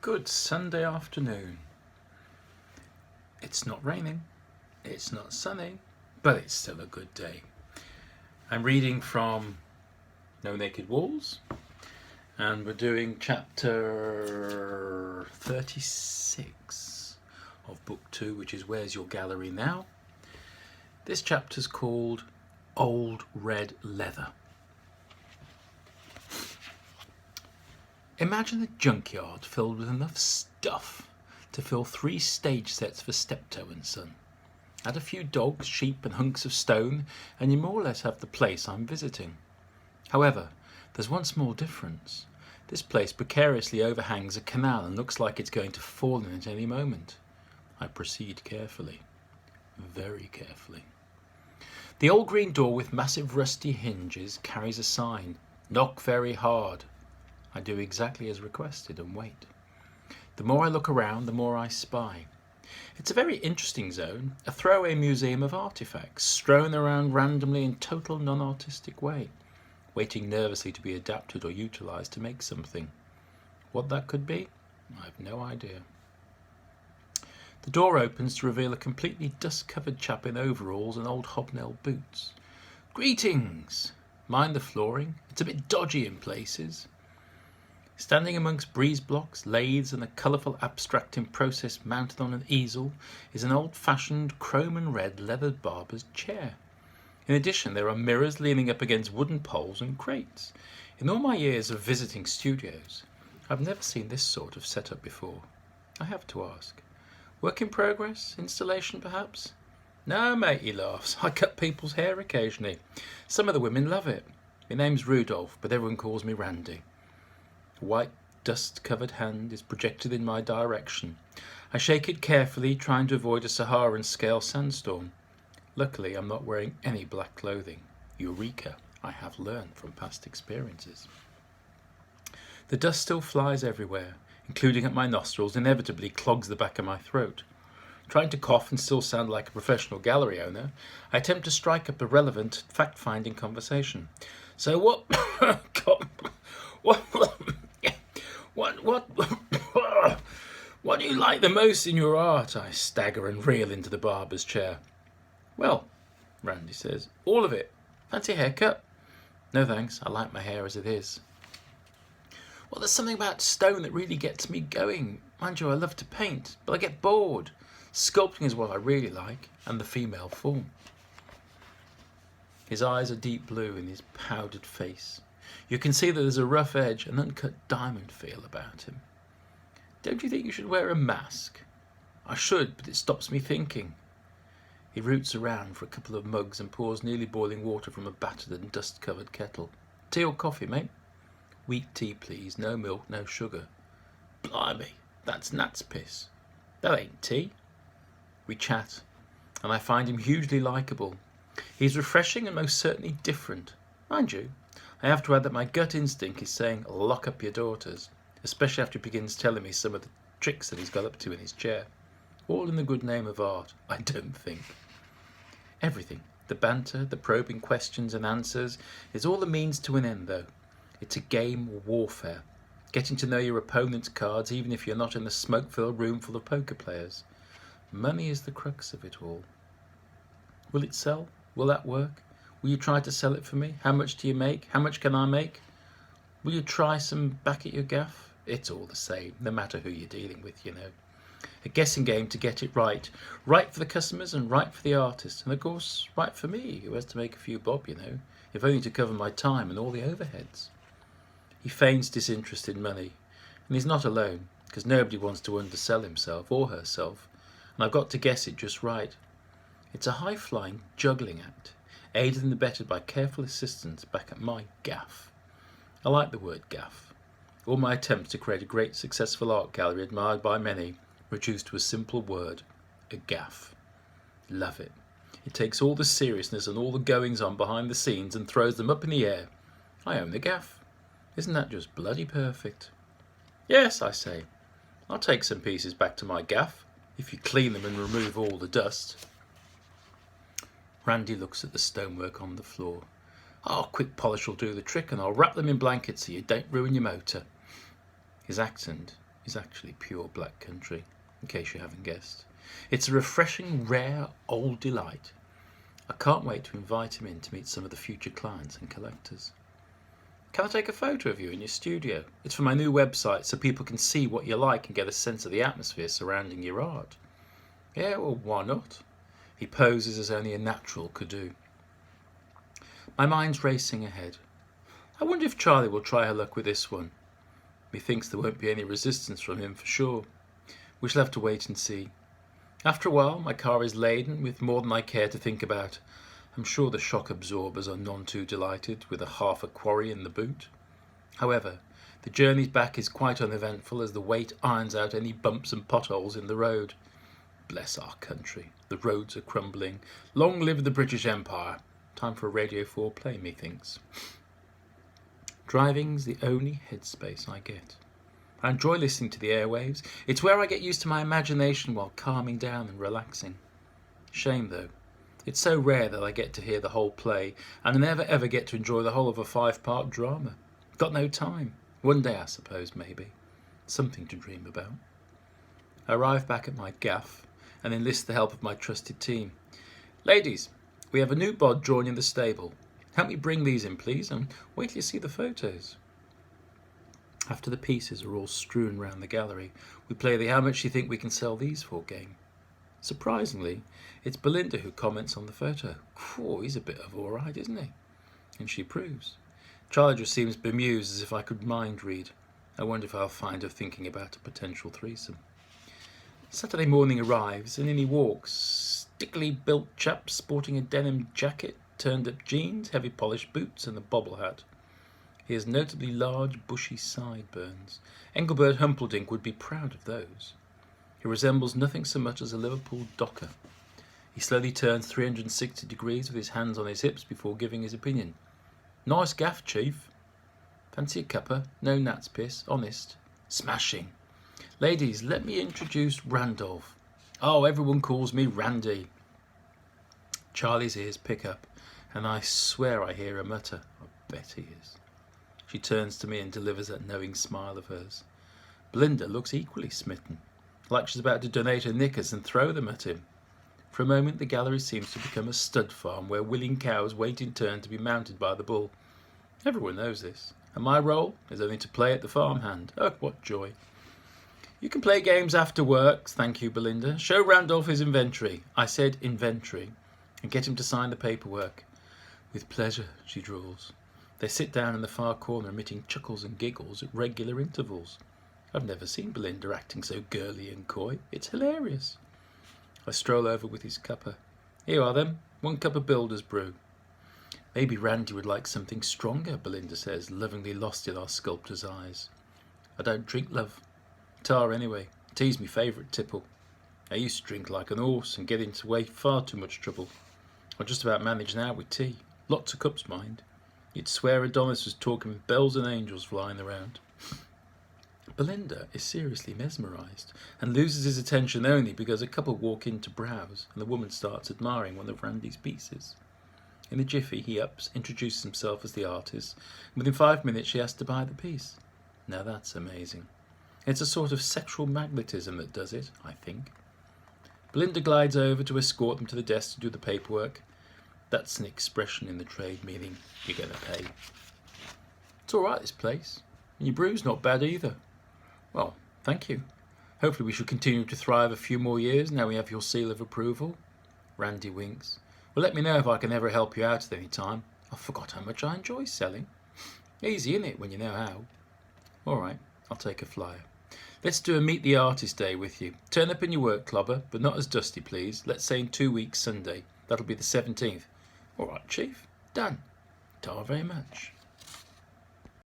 Good Sunday afternoon. It's not raining, it's not sunny, but it's still a good day. I'm reading from No Naked Walls, and we're doing chapter 36 of book 2, which is Where's Your Gallery Now? This chapter's called Old Red Leather. Imagine a junkyard filled with enough stuff to fill 3 stage sets for Steptoe and Son. Add a few dogs, sheep and hunks of stone and you more or less have the place I'm visiting. However, there's one small difference. This place precariously overhangs a canal and looks like it's going to fall in at any moment. I proceed carefully, very carefully. The old green door with massive rusty hinges carries a sign, "Knock very hard." I do exactly as requested and wait. The more I look around, the more I spy. It's a very interesting zone, a throwaway museum of artifacts, strewn around randomly in total non-artistic way, waiting nervously to be adapted or utilised to make something. What that could be, I have no idea. The door opens to reveal a completely dust-covered chap in overalls and old hobnail boots. Greetings! Mind the flooring, it's a bit dodgy in places. Standing amongst breeze blocks, lathes and a colourful abstracting process mounted on an easel is an old-fashioned chrome and red leathered barber's chair. In addition, there are mirrors leaning up against wooden poles and crates. In all my years of visiting studios, I've never seen this sort of setup before. I have to ask. Work in progress? Installation perhaps? No, mate, he laughs. I cut people's hair occasionally. Some of the women love it. My name's Rudolph, but everyone calls me Randy. A white, dust-covered hand is projected in my direction. I shake it carefully, trying to avoid a Saharan-scale sandstorm. Luckily, I'm not wearing any black clothing. Eureka, I have learned from past experiences. The dust still flies everywhere, including at my nostrils, inevitably clogs the back of my throat. Trying to cough and still sound like a professional gallery owner, I attempt to strike up a relevant, fact-finding conversation. So what... What do you like the most in your art? I stagger and reel into the barber's chair. Well, Randy says, all of it. Fancy a haircut? No thanks, I like my hair as it is. Well, there's something about stone that really gets me going. Mind you, I love to paint, but I get bored. Sculpting is what I really like, and the female form. His eyes are deep blue in his powdered face. You can see that there's a rough edge, an uncut diamond feel about him. Don't you think you should wear a mask? I should, but it stops me thinking. He roots around for a couple of mugs and pours nearly boiling water from a battered and dust-covered kettle. Tea or coffee, mate? Wheat tea, please. No milk, no sugar. Blimey, that's gnat's piss. That ain't tea. We chat, and I find him hugely likeable. He's refreshing and most certainly different. Mind you, I have to add that my gut instinct is saying, lock up your daughters, especially after he begins telling me some of the tricks that he's got up to in his chair. All in the good name of art, I don't think. Everything, the banter, the probing questions and answers, is all the means to an end, though. It's a game of warfare, getting to know your opponent's cards even if you're not in a smoke-filled room full of poker players. Money is the crux of it all. Will it sell? Will that work? Will you try to sell it for me? How much do you make? How much can I make? Will you try some back at your gaff? It's all the same, no matter who you're dealing with, you know. A guessing game to get it right. Right for the customers and right for the artist. And of course, right for me, who has to make a few bob, you know, if only to cover my time and all the overheads. He feigns disinterest in money. And he's not alone, because nobody wants to undersell himself or herself. And I've got to guess it just right. It's a high-flying juggling act, aided and abetted by careful assistance back at my gaff. I like the word gaff. All my attempts to create a great successful art gallery admired by many reduced to a simple word, a gaff. Love it. It takes all the seriousness and all the goings-on behind the scenes and throws them up in the air. I own the gaff. Isn't that just bloody perfect? Yes, I say. I'll take some pieces back to my gaff, if you clean them and remove all the dust. Randy looks at the stonework on the floor. Oh, quick polish will do the trick and I'll wrap them in blankets so you don't ruin your motor. His accent is actually pure black country, in case you haven't guessed. It's a refreshing, rare, old delight. I can't wait to invite him in to meet some of the future clients and collectors. Can I take a photo of you in your studio? It's for my new website so people can see what you like and get a sense of the atmosphere surrounding your art. Yeah, well, why not? He poses as only a natural could do. My mind's racing ahead. I wonder if Charlie will try her luck with this one. Methinks there won't be any resistance from him for sure. We shall have to wait and see. After a while, my car is laden with more than I care to think about. I'm sure the shock absorbers are none too delighted with half a quarry in the boot. However, the journey back is quite uneventful as the weight irons out any bumps and potholes in the road. Bless our country, the roads are crumbling. Long live the British Empire. Time for a Radio 4 play, methinks. Driving's the only headspace I get. I enjoy listening to the airwaves. It's where I get used to my imagination while calming down and relaxing. Shame though. It's so rare that I get to hear the whole play, and I never ever get to enjoy the whole of a 5-part drama. Got no time. One day, I suppose, maybe. Something to dream about. I arrive back at my gaff and enlist the help of my trusted team. Ladies, we have a new bod drawn in the stable. Help me bring these in, please, and wait till you see the photos. After the pieces are all strewn round the gallery, we play the how much you think we can sell these for game. Surprisingly, it's Belinda who comments on the photo. Phew, he's a bit of all right, isn't he? And she approves. Charlie just seems bemused as if I could mind read. I wonder if I'll find her thinking about a potential threesome. Saturday morning arrives and in he walks. Stickily built chap sporting a denim jacket, turned up jeans, heavy polished boots and a bobble hat. He has notably large bushy sideburns. Engelbert Humperdinck would be proud of those. He resembles nothing so much as a Liverpool docker. He slowly turns 360 degrees with his hands on his hips before giving his opinion. Nice gaff, Chief. Fancy a cuppa? No gnat's piss. Honest. Smashing. Ladies, let me introduce Randolph. Oh, everyone calls me Randy. Charlie's ears pick up, and I swear I hear her mutter. I bet he is. She turns to me and delivers that knowing smile of hers. Belinda looks equally smitten, like she's about to donate her knickers and throw them at him. For a moment the gallery seems to become a stud farm where willing cows wait in turn to be mounted by the bull. Everyone knows this, and my role is only to play at the farmhand. Oh, what joy. You can play games after work, thank you, Belinda. Show Randolph his inventory. I said inventory. And get him to sign the paperwork. With pleasure, she drawls. They sit down in the far corner, emitting chuckles and giggles at regular intervals. I've never seen Belinda acting so girly and coy. It's hilarious. I stroll over with his cuppa. Here are them. 1 cup of builder's brew. Maybe Randy would like something stronger, Belinda says, lovingly lost in our sculptor's eyes. I don't drink, love. Tar anyway. Tea's my favourite tipple. I used to drink like an horse and get into way far too much trouble. I just about manage now with tea. Lots of cups, mind. You'd swear Adonis was talking with bells and angels flying around. Belinda is seriously mesmerised and loses his attention only because a couple walk in to browse and the woman starts admiring one of Randy's pieces. In a jiffy he ups, introduces himself as the artist, and within 5 minutes she has to buy the piece. Now that's amazing. It's a sort of sexual magnetism that does it, I think. Belinda glides over to escort them to the desk to do the paperwork. That's an expression in the trade meaning you're going to pay. It's all right, this place. And your brew's not bad either. Well, thank you. Hopefully we shall continue to thrive a few more years now we have your seal of approval. Randy winks. Well, let me know if I can ever help you out at any time. I forgot how much I enjoy selling. Easy, innit, when you know how. All right, I'll take a flyer. Let's do a Meet the Artist Day with you. Turn up in your work clobber, but not as dusty, please. Let's say in 2 weeks, Sunday. That'll be the 17th. All right, Chief. Done. Ta very much.